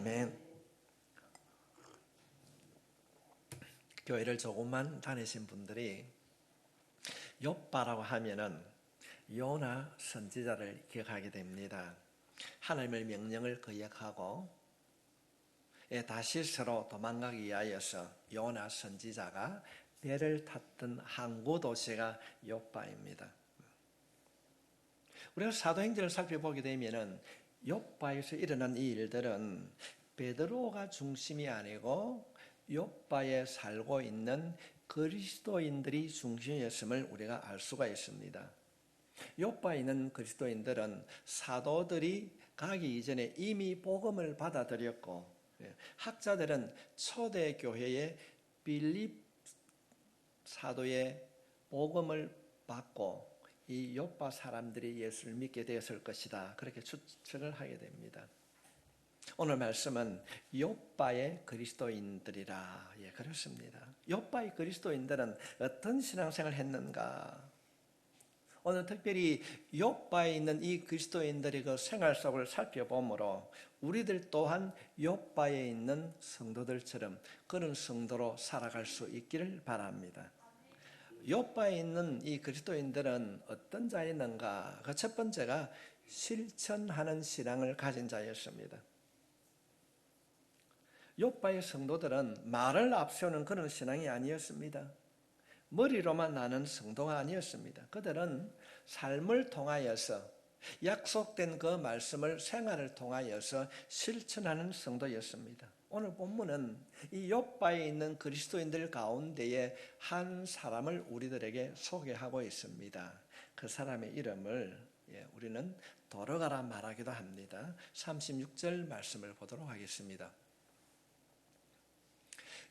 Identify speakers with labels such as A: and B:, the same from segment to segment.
A: 아멘. 교회를 조금만 다니신 분들이 욥바라고 하면은 요나 선지자를 기억하게 됩니다. 하나님의 명령을 거역하고 다시스로 도망가기 위하여서 요나 선지자가 배를 탔던 항구 도시가 욥바입니다. 우리가 사도행전을 살펴보게 되면은 욥바에서 일어난 이 일들은 베드로가 중심이 아니고 욥바에 살고 있는 그리스도인들이 중심이었음을 우리가 알 수가 있습니다. 욥바에 있는 그리스도인들은 사도들이 가기 이전에 이미 복음을 받아들였고, 학자들은 초대교회의 빌립 사도의 복음을 받고 이 욥바 사람들이 예수를 믿게 되었을 것이다, 그렇게 추측을 하게 됩니다. 오늘 말씀은 욥바의 그리스도인들이라, 그렇습니다. 욥바의 그리스도인들은 어떤 신앙생활을 했는가? 오늘 특별히 욥바에 있는 이 그리스도인들의 그 생활 속을 살펴보므로 우리들 또한 욥바에 있는 성도들처럼 그런 성도로 살아갈 수 있기를 바랍니다. 욥바에 있는 이 그리스도인들은 어떤 자였는가? 그 첫 번째가 실천하는 신앙을 가진 자였습니다. 욥바의 성도들은 말을 앞세우는 그런 신앙이 아니었습니다. 머리로만 나는 성도가 아니었습니다. 그들은 삶을 통하여서 약속된 그 말씀을 생활을 통하여서 실천하는 성도였습니다. 오늘 본문은 이 욥바에 있는 그리스도인들 가운데에 한 사람을 우리들에게 소개하고 있습니다. 그 사람의 이름을 우리는 도로가라 말하기도 합니다. 36절 말씀을 보도록 하겠습니다.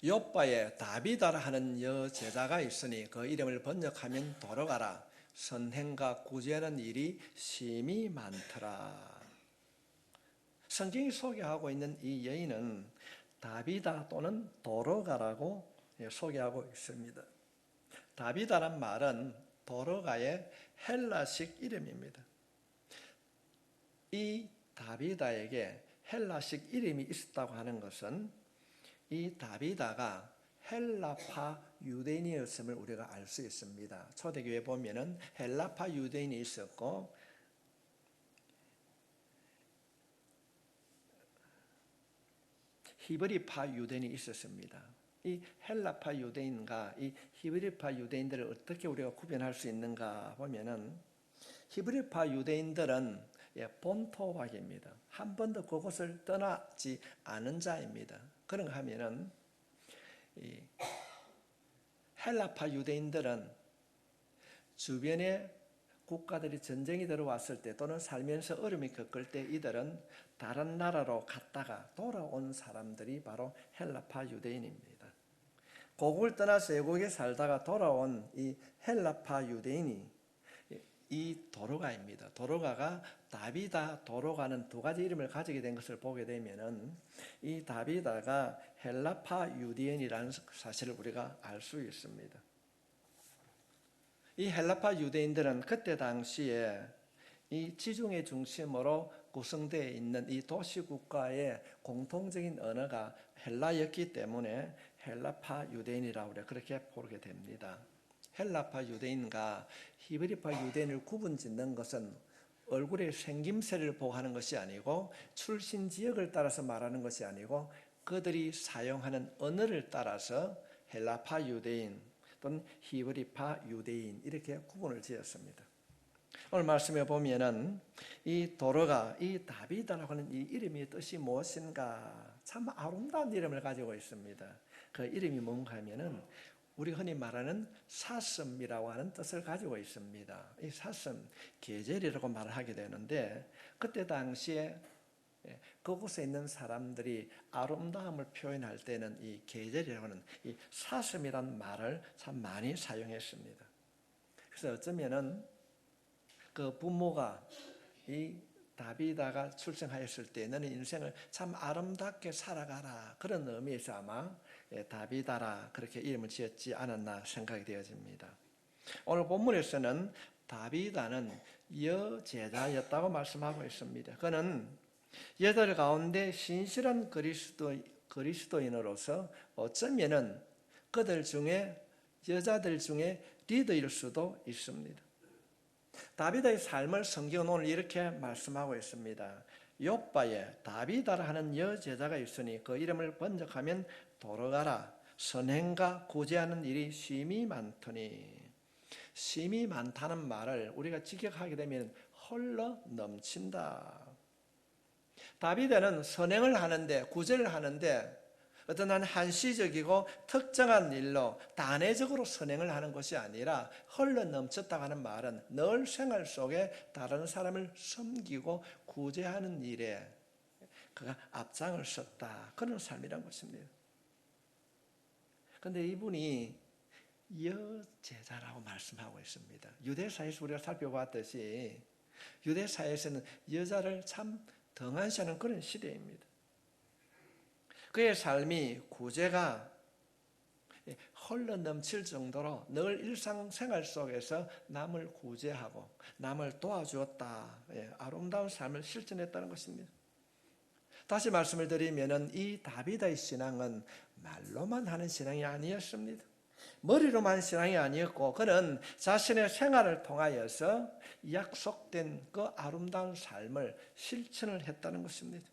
A: 욥바에 다비다라 하는 여제자가 있으니 그 이름을 번역하면 도로가라. 선행과 구제하는 일이 심히 많더라. 성경이 소개하고 있는 이 여인은 다비다 또는 도로가라고 소개하고 있습니다. 다비다란 말은 도로가의 헬라식 이름입니다. 이 다비다에게 헬라식 이름이 있었다고 하는 것은 이 다비다가 헬라파 유대인이었음을 우리가 알 수 있습니다. 초대교회 보면은 헬라파 유대인이 있었고 히브리파 유대인이 있었습니다. 이 헬라파 유대인과 이 히브리파 유대인들을 어떻게 우리가 구별할 수 있는가 보면은 히브리파 유대인들은 본토박입니다. 한 번도 그곳을 떠나지 않은 자입니다. 그런가 하면은 이 헬라파 유대인들은 주변에 국가들이 전쟁이 들어왔을 때 또는 살면서 어려움이 겪을 때 이들은 다른 나라로 갔다가 돌아온 사람들이 바로 헬라파 유대인입니다. 고국을 떠나서 외국에 살다가 돌아온 이 헬라파 유대인이 이 도로가입니다. 도로가가 다비다, 도로가는 두 가지 이름을 가지게 된 것을 보게 되면은 이 다비다가 헬라파 유대인이라는 사실을 우리가 알 수 있습니다. 이 헬라파 유대인들은 그때 당시에 이 지중해 중심으로 구성되어 있는 이 도시국가의 공통적인 언어가 헬라였기 때문에 헬라파 유대인이라고 그렇게 부르게 됩니다. 헬라파 유대인과 히브리파 유대인을 구분짓는 것은 얼굴의 생김새를 보고 하는 것이 아니고 출신 지역을 따라서 말하는 것이 아니고 그들이 사용하는 언어를 따라서 헬라파 유대인 또는 히브리파 유대인 이렇게 구분을 지었습니다. 오늘 말씀에 보면은 이 도로가 이 다비다라고 하는 이 이름의 뜻이 무엇인가, 참 아름다운 이름을 가지고 있습니다. 그 이름이 뭔가 하면은 우리가 흔히 말하는 사슴이라고 하는 뜻을 가지고 있습니다. 이 사슴, 계절이라고 말을 하게 되는데 그때 당시에 그곳에 있는 사람들이 아름다움을 표현할 때는 이 계절이라고 하는 이 사슴이라는 말을 참 많이 사용했습니다. 그래서 어쩌면은 그 부모가 이 다비다가 출생하였을 때 너는 인생을 참 아름답게 살아가라, 그런 의미에서 아마 다비다라 그렇게 이름을 지었지 않았나 생각이 되어집니다. 오늘 본문에서는 다비다는 여제자였다고 말씀하고 있습니다. 그는 여자들 가운데 신실한 그리스도인으로서 어쩌면은 그들 중에 여자들 중에 리더일 수도 있습니다. 다윗의 삶을 성경은 오늘 이렇게 말씀하고 있습니다. 욥바에 다비다라 하는 여제자가 있으니 그 이름을 번역하면 돌아가라 선행과 구제하는 일이 심히 많더니, 심히 많다는 말을 우리가 직역하게 되면 흘러 넘친다. 다윗은 선행을 하는데, 구제를 하는데 어떤 한시적이고 특정한 일로 단회적으로 선행을 하는 것이 아니라 흘러 넘쳤다고 하는 말은 늘 생활 속에 다른 사람을 섬기고 구제하는 일에 그가 앞장을 섰다, 그런 삶이란 것입니다. 그런데 이분이 여제자라고 말씀하고 있습니다. 유대사에서 우리가 살펴봤듯이 유대사에서는 여자를 참 등한시하는 그런 시대입니다. 그의 삶이 구제가 흘러 넘칠 정도로 늘 일상생활 속에서 남을 구제하고 남을 도와주었다, 아름다운 삶을 실천했다는 것입니다. 다시 말씀을 드리면 이 다윗의 신앙은 말로만 하는 신앙이 아니었습니다. 머리로만 신앙이 아니었고 그는 자신의 생활을 통하여서 약속된 그 아름다운 삶을 실천을 했다는 것입니다.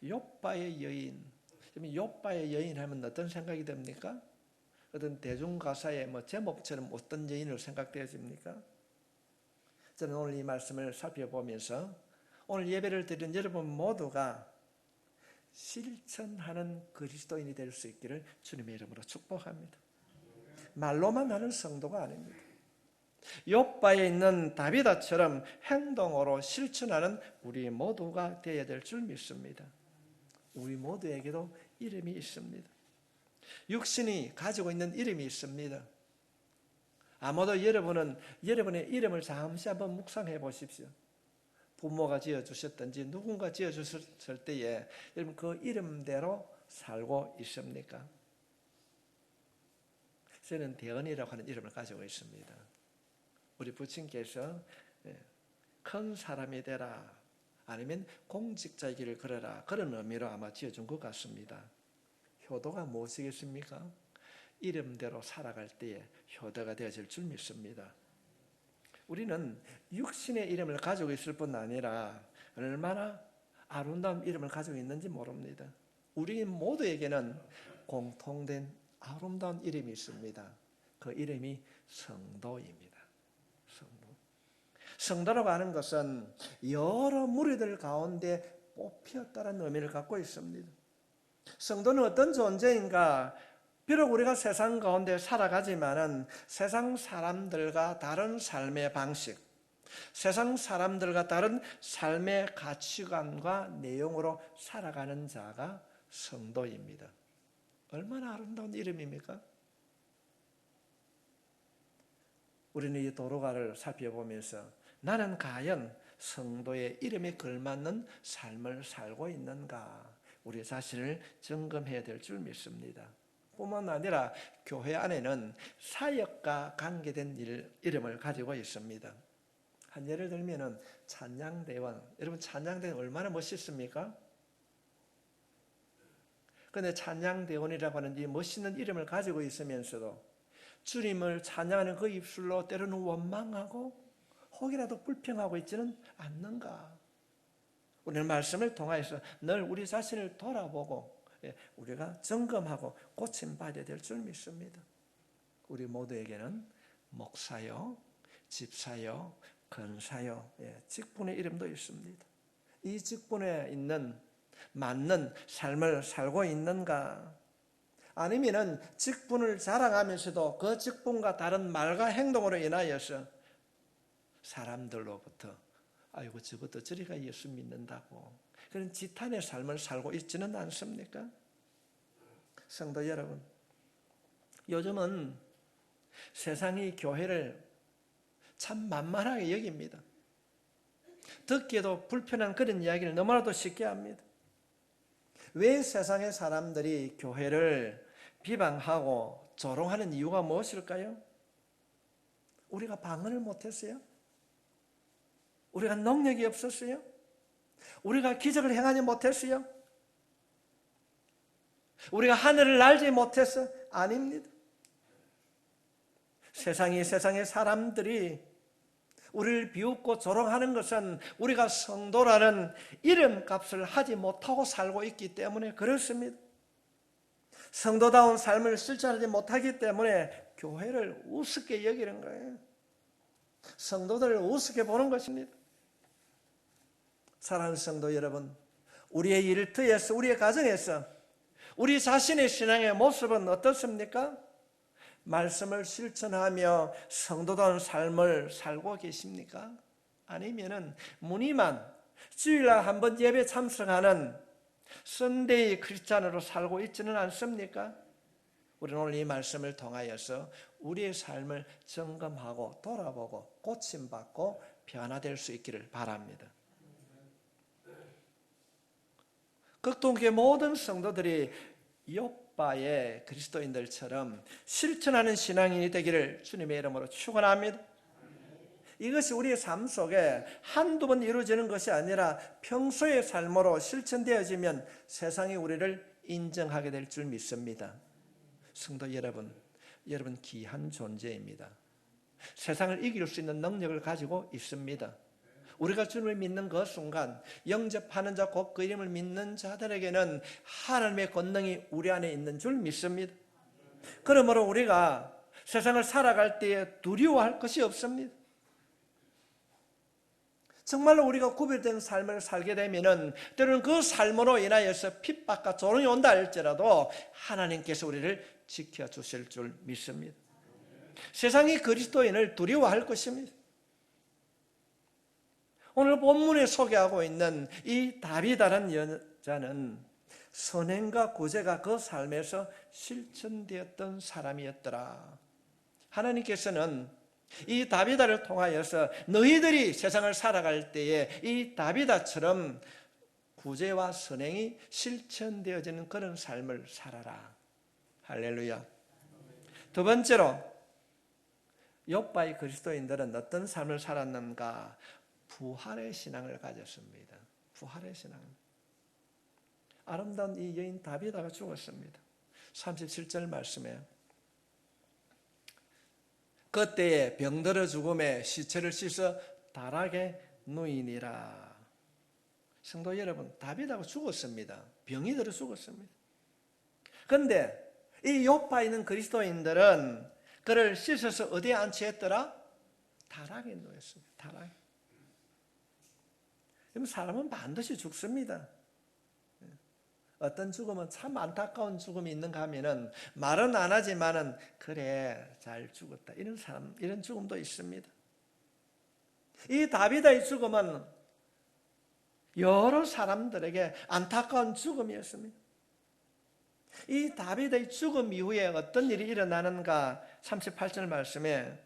A: 욥바의 여인, 욥바의 여인 하면 어떤 생각이 듭니까? 어떤 대중가사의 제목처럼 어떤 여인으로 생각되어집니까? 저는 오늘 이 말씀을 살펴보면서 오늘 예배를 드린 여러분 모두가 실천하는 그리스도인이 될 수 있기를 주님의 이름으로 축복합니다. 말로만 하는 성도가 아닙니다. 욥바에 있는 다비다처럼 행동으로 실천하는 우리 모두가 되어야 될 줄 믿습니다. 우리 모두에게도 이름이 있습니다. 육신이 가지고 있는 이름이 있습니다. 아마도 여러분은 여러분의 이름을 잠시 한번 묵상해 보십시오. 부모가 지어주셨든지 누군가 지어주셨을 때에 여러분 그 이름대로 살고 있습니까? 저는 대언이라고 하는 이름을 가지고 있습니다. 우리 부친께서 큰 사람이 되라, 아니면 공직자의 길을 걸어라, 그런 의미로 아마 지어준 것 같습니다. 효도가 무엇이겠습니까? 이름대로 살아갈 때에 효도가 되어질 줄 믿습니다. 우리는 육신의 이름을 가지고 있을 뿐 아니라 얼마나 아름다운 이름을 가지고 있는지 모릅니다. 우리 모두에게는 공통된 아름다운 이름이 있습니다. 그 이름이 성도입니다. 성도라고 하는 것은 여러 무리들 가운데 뽑혔다는 의미를 갖고 있습니다. 성도는 어떤 존재인가? 비록 우리가 세상 가운데 살아가지만은 세상 사람들과 다른 삶의 방식, 세상 사람들과 다른 삶의 가치관과 내용으로 살아가는 자가 성도입니다. 얼마나 아름다운 이름입니까? 우리는 이 도로가를 살펴보면서 나는 과연 성도의 이름에 걸맞는 삶을 살고 있는가, 우리 자신을 점검해야 될 줄 믿습니다. 뿐만 아니라 교회 안에는 사역과 관계된 이름을 가지고 있습니다. 한 예를 들면 찬양대원, 여러분 찬양대원 얼마나 멋있습니까? 그런데 찬양대원이라고 하는 이 멋있는 이름을 가지고 있으면서도 주님을 찬양하는 그 입술로 때로는 원망하고 혹이라도 불평하고 있지는 않는가? 우리는 말씀을 통해서 늘 우리 자신을 돌아보고 우리가 점검하고 고침받아야 될 줄 믿습니다. 우리 모두에게는 목사요, 집사요, 권사요, 직분의 이름도 있습니다. 이 직분에 있는 맞는 삶을 살고 있는가? 아니면은 직분을 자랑하면서도 그 직분과 다른 말과 행동으로 인하여서 사람들로부터 아이고 저것도 저리가 예수 믿는다고 그런 지탄의 삶을 살고 있지는 않습니까? 성도 여러분, 요즘은 세상이 교회를 참 만만하게 여깁니다. 듣기에도 불편한 그런 이야기를 너무나도 쉽게 합니다. 왜 세상의 사람들이 교회를 비방하고 조롱하는 이유가 무엇일까요? 우리가 방언을 못했어요? 우리가 능력이 없었어요? 우리가 기적을 행하지 못했어요? 우리가 하늘을 날지 못해서? 아닙니다. 세상의 사람들이 우리를 비웃고 조롱하는 것은 우리가 성도라는 이름값을 하지 못하고 살고 있기 때문에 그렇습니다. 성도다운 삶을 실천하지 못하기 때문에 교회를 우습게 여기는 거예요. 성도들을 우습게 보는 것입니다. 사랑하는 성도 여러분, 우리의 일터에서, 우리의 가정에서 우리 자신의 신앙의 모습은 어떻습니까? 말씀을 실천하며 성도다운 삶을 살고 계십니까? 아니면은 무늬만 주일날 한번 예배 참석하는 선데이 크리스찬으로 살고 있지는 않습니까? 우리는 오늘 이 말씀을 통하여서 우리의 삶을 점검하고 돌아보고 고침받고 변화될 수 있기를 바랍니다. 극동교회 모든 성도들이 욥바의 그리스도인들처럼 실천하는 신앙인이 되기를 주님의 이름으로 축원합니다. 이것이 우리의 삶 속에 한두 번 이루어지는 것이 아니라 평소의 삶으로 실천되어지면 세상이 우리를 인정하게 될 줄 믿습니다. 성도 여러분, 여러분 귀한 존재입니다. 세상을 이길 수 있는 능력을 가지고 있습니다. 우리가 주님을 믿는 그 순간 영접하는 자 곧 그 이름을 믿는 자들에게는 하나님의 권능이 우리 안에 있는 줄 믿습니다. 그러므로 우리가 세상을 살아갈 때에 두려워할 것이 없습니다. 정말로 우리가 구별된 삶을 살게 되면은 때로는 그 삶으로 인하여서 핍박과 조롱이 온다 할지라도 하나님께서 우리를 지켜주실 줄 믿습니다. 세상이 그리스도인을 두려워할 것입니다. 오늘 본문에 소개하고 있는 이 다비다라는 여자는 선행과 구제가 그 삶에서 실천되었던 사람이었더라. 하나님께서는 이 다비다를 통하여서 너희들이 세상을 살아갈 때에 이 다비다처럼 구제와 선행이 실천되어지는 그런 삶을 살아라. 할렐루야. 두 번째로 욥바의 그리스도인들은 어떤 삶을 살았는가? 부활의 신앙을 가졌습니다. 부활의 신앙. 아름다운 이 여인 다비다가 죽었습니다. 37절 말씀에 그때에 병들어 죽음에 시체를 씻어 다락에 누이니라. 성도 여러분, 다비다가 죽었습니다. 병이 들어 죽었습니다. 그런데 이 욥바에 있는 그리스도인들은 그를 씻어서 어디에 안치했더라? 다락에 누였습니다. 다락에. 사람은 반드시 죽습니다. 어떤 죽음은 참 안타까운 죽음이 있는가 하면은 말은 안 하지만은 그래 잘 죽었다 이런 사람, 이런 죽음도 있습니다. 이 다비다의 죽음은 여러 사람들에게 안타까운 죽음이었습니다. 이 다비다의 죽음 이후에 어떤 일이 일어나는가? 38절 말씀에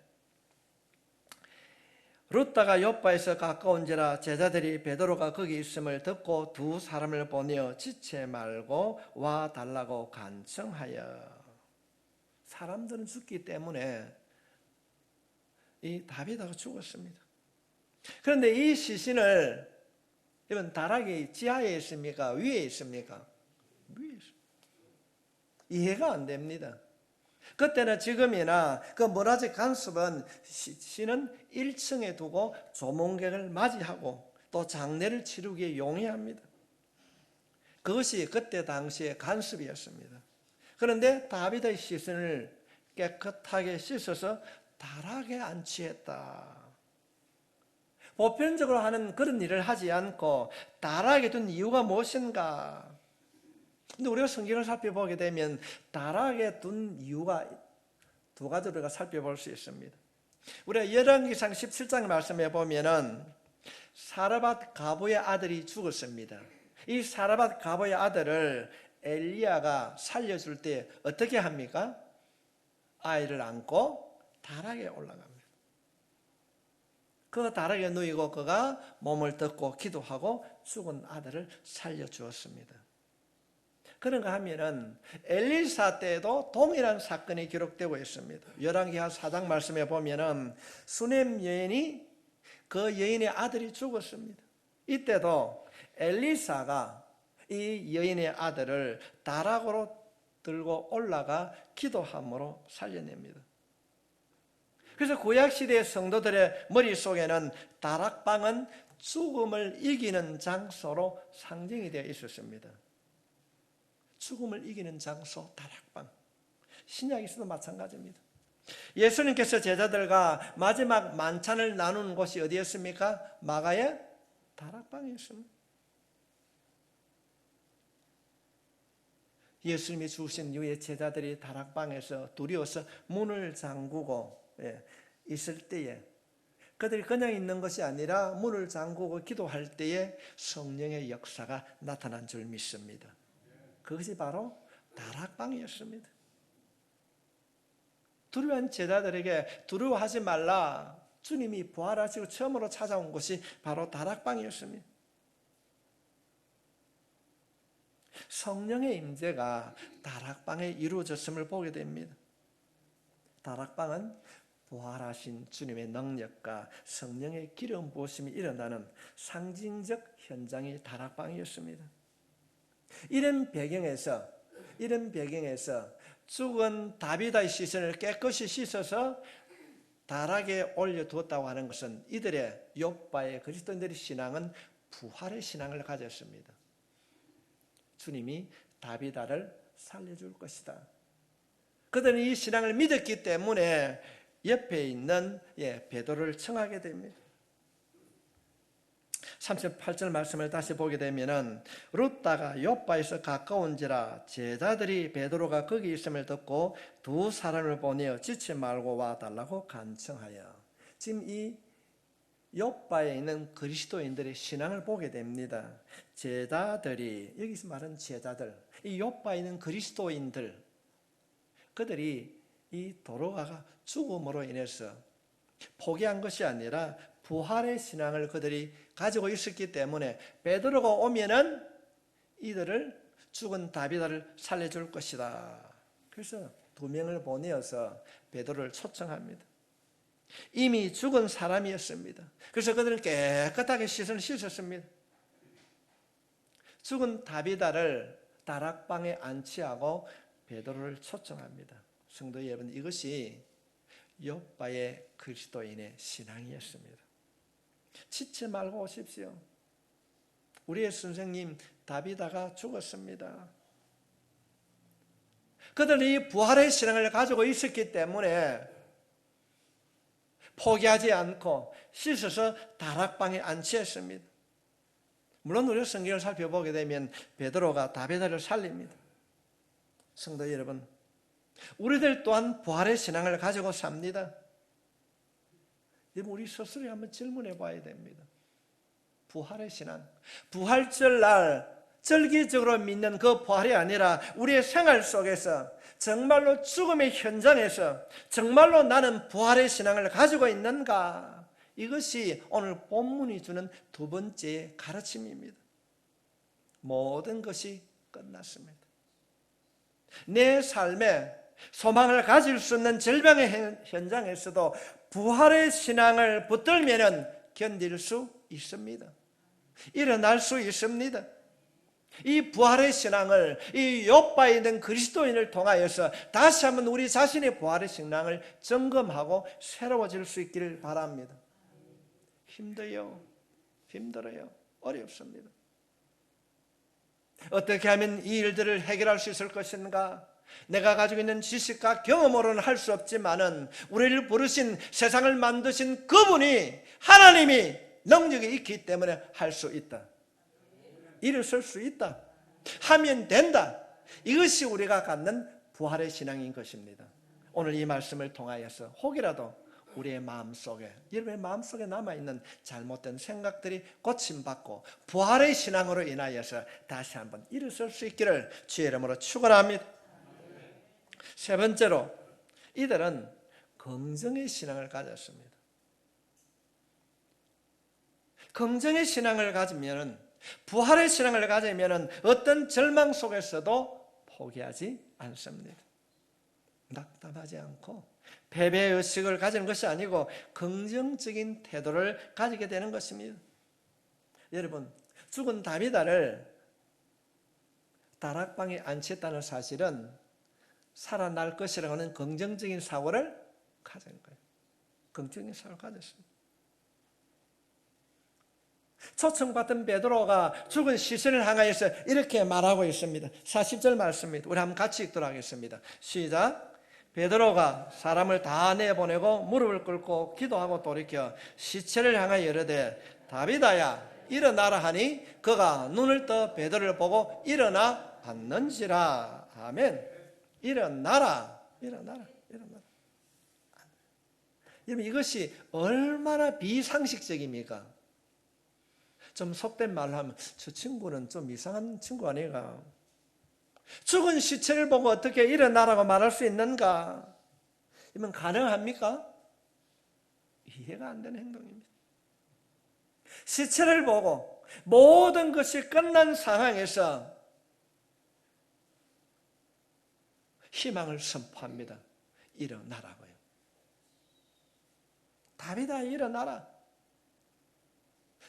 A: 룻다가 욥바에서 가까운지라 제자들이 베드로가 거기 있음을 듣고 두 사람을 보내어 지체 말고 와 달라고 간청하여. 사람들은 죽기 때문에 이 다비다가 죽었습니다. 그런데 이 시신을 여러분 다락이 지하에 있습니까? 위에 있습니까? 위에 있습니다. 이해가 안 됩니다. 그때나 지금이나 그 문화적 간섭은 시신은 1층에 두고 조문객을 맞이하고 또 장례를 치르기에 용이합니다. 그것이 그때 당시의 간섭이었습니다. 그런데 다비다의 시신을 깨끗하게 씻어서 다락에 안치했다. 보편적으로 하는 그런 일을 하지 않고 다락에 둔 이유가 무엇인가? 근데 우리가 성경을 살펴보게 되면 다락에 둔 이유가 두 가지로 우리가 살펴볼 수 있습니다. 우리가 열왕기상 17장 말씀해 보면은 사르밧 가부의 아들이 죽었습니다. 이 사르밧 가부의 아들을 엘리야가 살려줄 때 어떻게 합니까? 아이를 안고 다락에 올라갑니다. 그 다락에 누이고 그가 몸을 덮고 기도하고 죽은 아들을 살려주었습니다. 그런가 하면은 엘리사 때도 동일한 사건이 기록되고 있습니다. 열왕기하 4장 말씀에 보면은 수넴 여인이 그 여인의 아들이 죽었습니다. 이때도 엘리사가 이 여인의 아들을 다락으로 들고 올라가 기도함으로 살려냅니다. 그래서 구약시대의 성도들의 머릿속에는 다락방은 죽음을 이기는 장소로 상징이 되어 있었습니다. 죽음을 이기는 장소, 다락방. 신약에서도 마찬가지입니다. 예수님께서 제자들과 마지막 만찬을 나누는 곳이 어디였습니까? 마가의 다락방이었습니다. 예수님이 죽으신 이후에 제자들이 다락방에서 두려워서 문을 잠그고 있을 때에, 그들이 그냥 있는 것이 아니라 문을 잠그고 기도할 때에 성령의 역사가 나타난 줄 믿습니다. 그것이 바로 다락방이었습니다. 두려워한 제자들에게 두려워하지 말라, 주님이 부활하시고 처음으로 찾아온 곳이 바로 다락방이었습니다. 성령의 임재가 다락방에 이루어졌음을 보게 됩니다. 다락방은 부활하신 주님의 능력과 성령의 기름 부으심이 일어나는 상징적 현장이 다락방이었습니다. 이런 배경에서 죽은 다비다의 시신을 깨끗이 씻어서 다락에 올려두었다고 하는 것은 이들의 욥바의 그리스도인들의 신앙은 부활의 신앙을 가졌습니다. 주님이 다비다를 살려줄 것이다. 그들은 이 신앙을 믿었기 때문에 옆에 있는 베드로를 청하게 됩니다. 38절 말씀을 다시 보게 되면은 룻다가 욥바에서 가까운지라 제자들이 베드로가 거기 있음을 듣고 두 사람을 보내어 지치 말고 와달라고 간청하여, 지금 이 욥바에 있는 그리스도인들의 신앙을 보게 됩니다. 제자들이, 여기서 말하는 제자들, 이 욥바에 있는 그리스도인들, 그들이 이 도로가가 죽음으로 인해서 포기한 것이 아니라 부활의 신앙을 그들이 가지고 있었기 때문에 베드로가 오면은 이들을, 죽은 다비다를 살려줄 것이다. 그래서 두 명을 보내어서 베드로를 초청합니다. 이미 죽은 사람이었습니다. 그래서 그들은 깨끗하게 시선을 씻었습니다. 죽은 다비다를 다락방에 안치하고 베드로를 초청합니다. 성도 여러분, 이것이 욥바의 그리스도인의 신앙이었습니다. 지치 말고 오십시오. 우리의 선생님 다비다가 죽었습니다. 그들이 이 부활의 신앙을 가지고 있었기 때문에 포기하지 않고 씻어서 다락방에 안치했습니다. 물론 우리가 성경을 살펴보게 되면 베드로가 다비다를 살립니다. 성도 여러분, 우리들 또한 부활의 신앙을 가지고 삽니다. 우리 스스로 한번 질문해 봐야 됩니다. 부활의 신앙, 부활절 날 절기적으로 믿는 그 부활이 아니라 우리의 생활 속에서 정말로 죽음의 현장에서 정말로 나는 부활의 신앙을 가지고 있는가? 이것이 오늘 본문이 주는 두 번째 가르침입니다. 모든 것이 끝났습니다. 내 삶에 소망을 가질 수 있는 절병의 현장에서도 부활의 신앙을 붙들면 견딜 수 있습니다. 일어날 수 있습니다. 이 부활의 신앙을, 이 욥바에 있는 그리스도인을 통하여서 다시 한번 우리 자신의 부활의 신앙을 점검하고 새로워질 수 있기를 바랍니다. 힘들어요. 어렵습니다. 어떻게 하면 이 일들을 해결할 수 있을 것인가? 내가 가지고 있는 지식과 경험으로는 할 수 없지만은 우리를 부르신, 세상을 만드신 그분이, 하나님이 능력이 있기 때문에 할 수 있다. 일어설 수 있다. 하면 된다. 이것이 우리가 갖는 부활의 신앙인 것입니다. 오늘 이 말씀을 통하여서 혹이라도 우리의 마음속에, 여러분의 마음속에 남아있는 잘못된 생각들이 고침받고 부활의 신앙으로 인하여서 다시 한번 일어설 수 있기를 주의 이름으로 축원합니다. 세 번째로, 이들은 긍정의 신앙을 가졌습니다. 긍정의 신앙을 가지면, 부활의 신앙을 가지면 어떤 절망 속에서도 포기하지 않습니다. 낙담하지 않고 패배의 의식을 가지는 것이 아니고 긍정적인 태도를 가지게 되는 것입니다. 여러분, 죽은 다비다를 다락방에 안치했다는 사실은 살아날 것이라고 하는 긍정적인 사고를 가진 거예요. 긍정적인 사고를 가졌습니다. 초청받은 베드로가 죽은 시신을 향하여서 이렇게 말하고 있습니다. 40절 말씀입니다. 우리 한번 같이 읽도록 하겠습니다. 시작. 베드로가 사람을 다 내보내고 무릎을 꿇고 기도하고 돌이켜 시체를 향하여 이르되 다비다야 일어나라 하니 그가 눈을 떠 베드로를 보고 일어나 앉는지라. 아멘. 일어나라. 일어나라. 일어나라. 여러분, 이것이 얼마나 비상식적입니까? 좀 속된 말로 하면 저 친구는 좀 이상한 친구 아닌가? 죽은 시체를 보고 어떻게 일어나라고 말할 수 있는가? 이건 가능합니까? 이해가 안 되는 행동입니다. 시체를 보고 모든 것이 끝난 상황에서 희망을 선포합니다. 일어나라고요. 다비다 일어나라.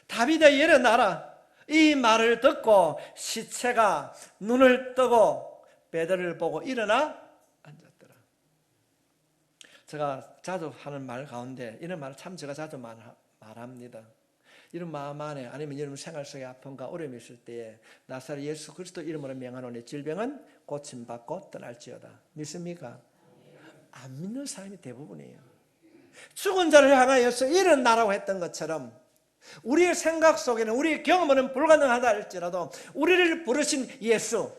A: 다비다 일어나라. 이 말을 듣고 시체가 눈을 뜨고 베드로를 보고 일어나 앉았더라. 제가 자주 하는 말 가운데 이런 말을 참 제가 자주 말합니다. 이런 마음 안에 아니면 여러분 생활 속에 아픔과 어려움이 있을 때에 나사렛 예수 그리스도 이름으로 명하노니 질병은 고침받고 떠날지어다. 믿습니까? 안 믿는 사람이 대부분이에요. 죽은 자를 향하여서 일어나라고 했던 것처럼 우리의 생각 속에는 우리의 경험은 불가능하다 할지라도 우리를 부르신 예수,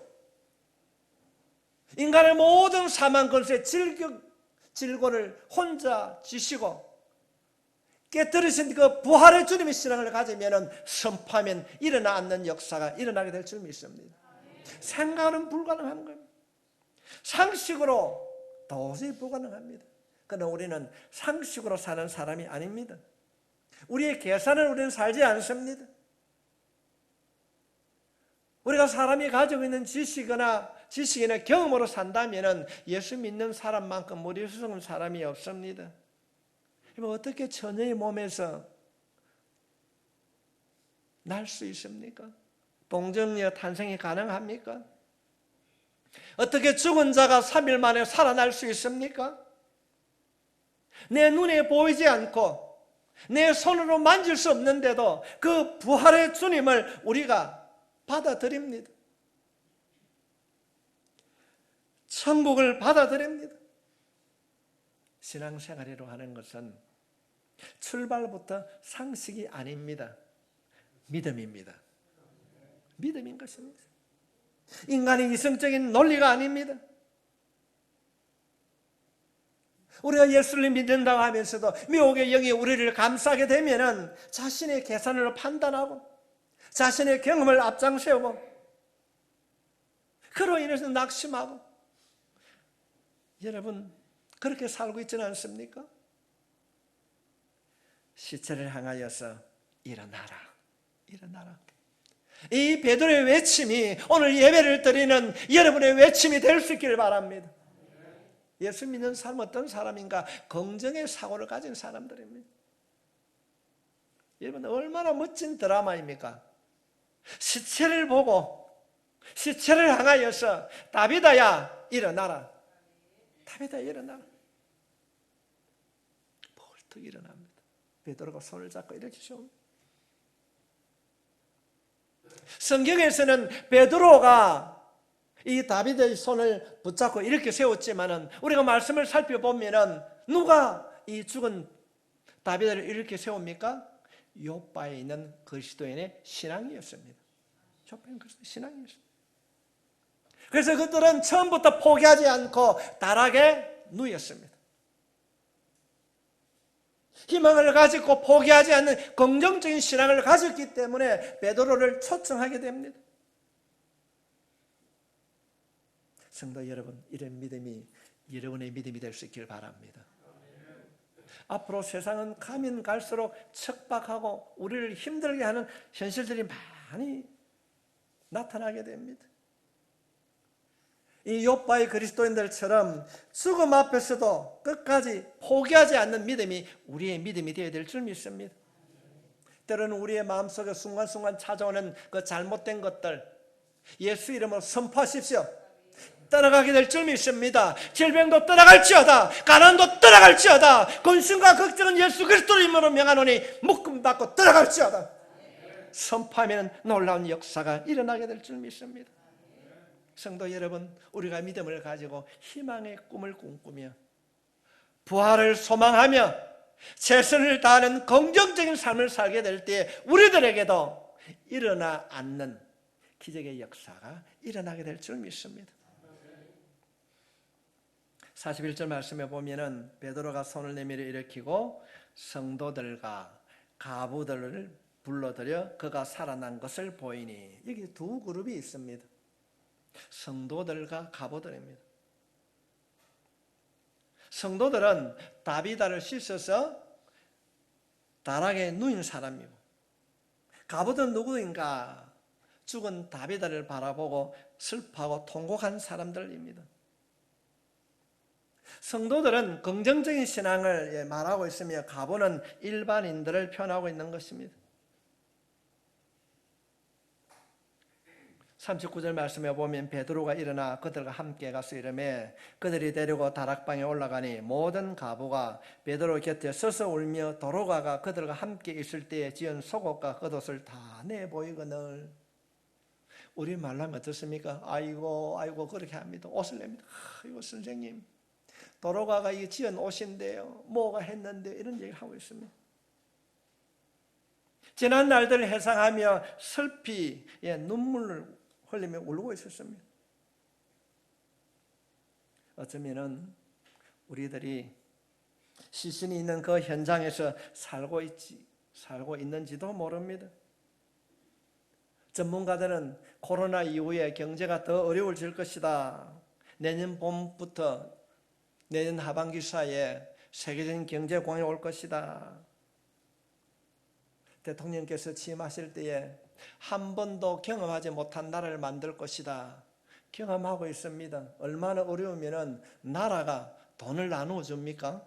A: 인간의 모든 사망 근세의 질고를 혼자 지시고 깨뜨리신 그 부활의 주님의 신앙을 가지면 선포하면 일어나 앉는 역사가 일어나게 될 줄 믿습니다. 생각은 불가능한 겁니다. 상식으로 도저히 불가능합니다. 그러나 우리는 상식으로 사는 사람이 아닙니다. 우리의 계산을 우리는 살지 않습니다. 우리가 사람이 가지고 있는 지식이나 경험으로 산다면 예수 믿는 사람만큼 무리수는 사람이 없습니다. 어떻게 처녀의 몸에서 날 수 있습니까? 동정녀 탄생이 가능합니까? 어떻게 죽은 자가 3일 만에 살아날 수 있습니까? 내 눈에 보이지 않고 내 손으로 만질 수 없는데도 그 부활의 주님을 우리가 받아들입니다. 천국을 받아들입니다. 신앙생활이라고 하는 것은 출발부터 상식이 아닙니다. 믿음입니다. 믿음인 것입니다. 인간의 이성적인 논리가 아닙니다. 우리가 예수를 믿는다고 하면서도 미혹의 영이 우리를 감싸게 되면 자신의 계산으로 판단하고 자신의 경험을 앞장세우고 그로 인해서 낙심하고 여러분 그렇게 살고 있지는 않습니까? 시체를 향하여서 일어나라. 일어나라. 이 베드로의 외침이 오늘 예배를 드리는 여러분의 외침이 될 수 있기를 바랍니다. 예수 믿는 사람 어떤 사람인가? 긍정의 사고를 가진 사람들입니다. 여러분 얼마나 멋진 드라마입니까? 시체를 보고 시체를 향하여서 다비다야 일어나라. 다비다 일어나라. 벌떡 일어납니다. 베드로가 손을 잡고 이렇게 줍니다. 성경에서는 베드로가 이 다윗의 손을 붙잡고 이렇게 세웠지만은 우리가 말씀을 살펴보면은 누가 이 죽은 다윗을 이렇게 세웁니까? 요바에 있는 그리스도인의 신앙이었습니다. 요바에 있는 그리스도인의 신앙이었습니다. 그래서 그들은 처음부터 포기하지 않고 다락에 누웠습니다. 희망을 가지고 포기하지 않는 긍정적인 신앙을 가졌기 때문에 베드로를 초청하게 됩니다. 성도 여러분, 이런 믿음이 여러분의 믿음이 될 수 있길 바랍니다. 앞으로 세상은 가면 갈수록 척박하고 우리를 힘들게 하는 현실들이 많이 나타나게 됩니다. 이 욥바의 그리스도인들처럼 죽음 앞에서도 끝까지 포기하지 않는 믿음이 우리의 믿음이 되어야 될 줄 믿습니다. 때로는 우리의 마음속에 순간순간 찾아오는 그 잘못된 것들 예수 이름으로 선포하십시오. 떠나가게 될 줄 믿습니다. 질병도 떠나갈지어다, 가난도 떠나갈지어다, 근심과 걱정은 예수 그리스도 이름으로 명하노니 묶음 받고 떠나갈지어다. 선포하면 놀라운 역사가 일어나게 될 줄 믿습니다. 성도 여러분, 우리가 믿음을 가지고 희망의 꿈을 꿈꾸며 부활을 소망하며 최선을 다하는 긍정적인 삶을 살게 될 때 우리들에게도 일어나 않는 기적의 역사가 일어나게 될 줄 믿습니다. 41절 말씀에 보면은 베드로가 손을 내밀어 일으키고 성도들과 가부들을 불러들여 그가 살아난 것을 보이니, 여기 두 그룹이 있습니다. 성도들과 가부들입니다. 성도들은 다비다를 씻어서 다락에 누인 사람이고, 가부들은 누구인가? 죽은 다비다를 바라보고 슬퍼하고 통곡한 사람들입니다. 성도들은 긍정적인 신앙을 말하고 있으며 가부는 일반인들을 표현하고 있는 것입니다. 39절 말씀에 보면 베드로가 일어나 그들과 함께 가서 이르매 그들이 데리고 다락방에 올라가니 모든 가부가 베드로 곁에 서서 울며 도로가가 그들과 함께 있을 때에 지은 속옷과 겉옷을 다 내보이거늘. 우리 말로 하면 어떻습니까? 아이고 그렇게 합니다. 옷을 냅니다. 아이고 선생님, 도로가가 이 지은 옷인데요, 뭐가 했는데, 이런 얘기를 하고 있습니다. 지난 날들을 회상하며 슬피 눈물을 흘리며 울고 있었습니다. 어쩌면은 우리들이 시신이 있는 그 현장에서 살고 있는지도 모릅니다. 전문가들은 코로나 이후에 경제가 더 어려워질 것이다, 내년 봄부터 내년 하반기 사이에 세계적인 경제 공황이 올 것이다, 대통령께서 취임하실 때에 한 번도 경험하지 못한 나라를 만들 것이다, 경험하고 있습니다. 얼마나 어려우면 나라가 돈을 나누어 줍니까?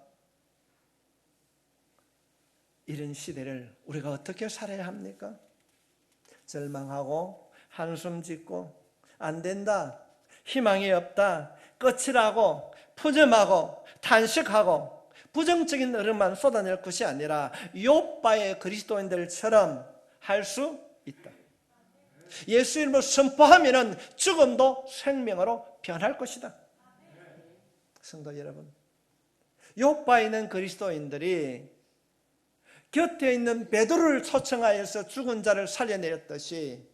A: 이런 시대를 우리가 어떻게 살아야 합니까? 절망하고 한숨 짓고 안 된다, 희망이 없다, 끝이라고 푸념하고 탄식하고 부정적인 흐름만 쏟아낼 것이 아니라 욥바의 그리스도인들처럼 할 수 있다. 예수 이름으로 선포하면 죽음도 생명으로 변할 것이다. 성도 여러분, 욥바에 있는 그리스도인들이 곁에 있는 베드로를 초청하여서 죽은 자를 살려내렸듯이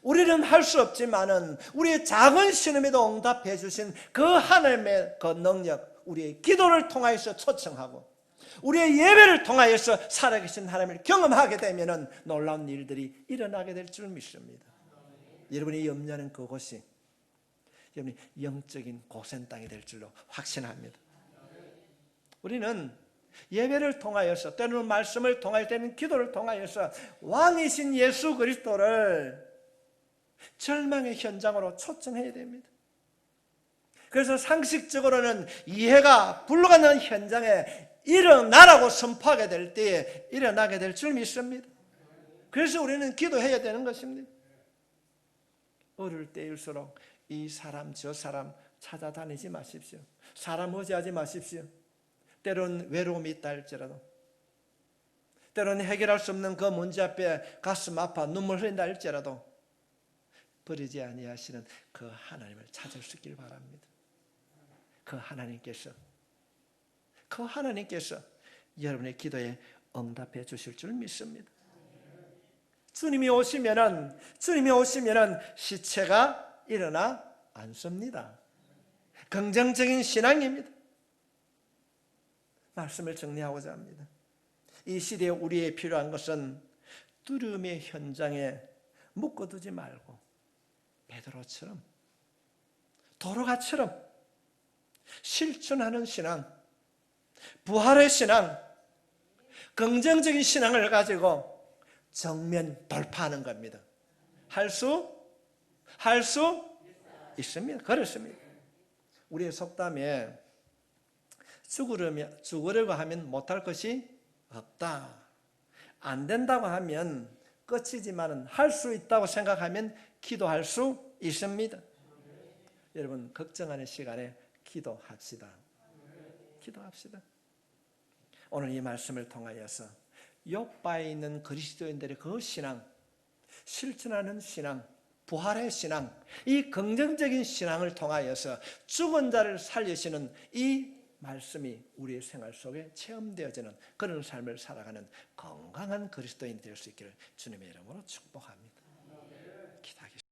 A: 우리는 할 수 없지만은 우리의 작은 신음에도 응답해 주신 그 하나님의 그 능력, 우리의 기도를 통하여서 초청하고 우리의 예배를 통하여서 살아계신 하나님을 경험하게 되면은 놀라운 일들이 일어나게 될 줄 믿습니다. 여러분이 염려하는 그곳이 여러분이 영적인 고센 땅이 될 줄로 확신합니다. 우리는 예배를 통하여서, 때로는 말씀을 통하여, 때로는 기도를 통하여서 왕이신 예수 그리스도를 절망의 현장으로 초청해야 됩니다. 그래서 상식적으로는 이해가 불가능한 현장에 일어나라고 선포하게 될 때에 일어나게 될 줄 믿습니다. 그래서 우리는 기도해야 되는 것입니다. 어릴 때일수록 이 사람 저 사람 찾아다니지 마십시오. 사람 의지하지 마십시오. 때로는 외로움이 있다 할지라도, 때로는 해결할 수 없는 그 문제 앞에 가슴 아파 눈물 흘린다 할지라도 버리지 아니하시는 그 하나님을 찾을 수 있길 바랍니다. 그 하나님께서 여러분의 기도에 응답해 주실 줄 믿습니다. 주님이 오시면은 시체가 일어나 않습니다. 긍정적인 신앙입니다. 말씀을 정리하고자 합니다. 이 시대에 우리에 필요한 것은 두려움의 현장에 묶어두지 말고 베드로처럼, 도로가처럼 실천하는 신앙, 부활의 신앙, 긍정적인 신앙을 가지고 정면 돌파하는 겁니다. 할 수 있습니다. 그렇습니다. 우리의 속담에 죽으려고 하면 못할 것이 없다, 안 된다고 하면 끝이지만 할 수 있다고 생각하면 기도할 수 있습니다. 여러분, 걱정하는 시간에 기도합시다. 기도합시다. 오늘 이 말씀을 통하여서 욥바에 있는 그리스도인들의 그 신앙, 실천하는 신앙, 부활의 신앙, 이 긍정적인 신앙을 통하여서 죽은 자를 살리시는 이 말씀이 우리의 생활 속에 체험되어지는 그런 삶을 살아가는 건강한 그리스도인 될 수 있기를 주님의 이름으로 축복합니다. 기도하겠습니다.